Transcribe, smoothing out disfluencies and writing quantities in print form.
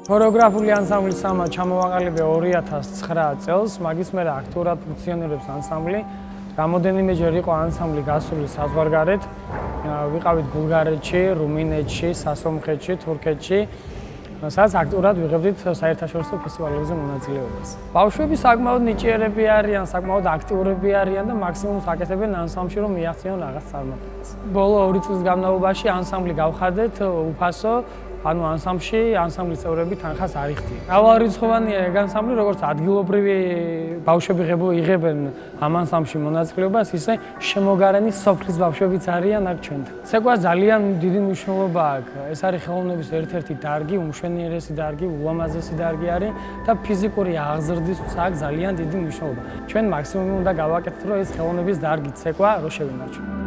ქორეოგრაფიული ანსამბლის სამა ჩამოვაყალიბე 2009 წელს, მაგის მერე აქტიურად ფუნქციონირებს ანსამბლი. Რამოდენიმეჯერ იყო ანსამბლი გასული საზღვარგარეთ. ვიყავით ბულგარეთში, რუმინეთში, სასომხეთში, თურქეთში. სადაც აქტიურად ვიღებდით საერთაშორისო ფესტივალებზე მონაწილეობას. ბავშვები საკმაოდ ნიჭიერები არიან, საკმაოდ აქტიურები არიან და მაქსიმუმს აკეთებენ ანსამბლში, რომ მიაღწიონ რაღაც წარმატებას. ბოლო 2 წლის განმავლობაში ანსამბლი გავხადეთ უფასო, ანუ ანსამბლის წევრები თანხას არ იხდიან. მრავალრიცხოვანია ეგ ანსამბლი, როგორც ადგილობრივი ბავშვები იღებენ ამ ანსამბლში მონაწილეობას, ისე შემოგარენი სოფლის ბავშვებიც არიან აქ ჩვენთან. ცეკვას ძალიან დიდი მნიშვნელობა აქვს. ეს არის ხელოვნების ერთ-ერთი დარგი, უმშვენიერესი დარგი, ულამაზესი დარგი არის და ფიზიკური აღზრდისთვის აქვს ძალიან დიდი მნიშვნელობა. ჩვენ მაქსიმუმი უნდა გავაკეთოთ, რომ ეს ხელოვნების დარგი ცეკვა რო შევინარჩუნოთ.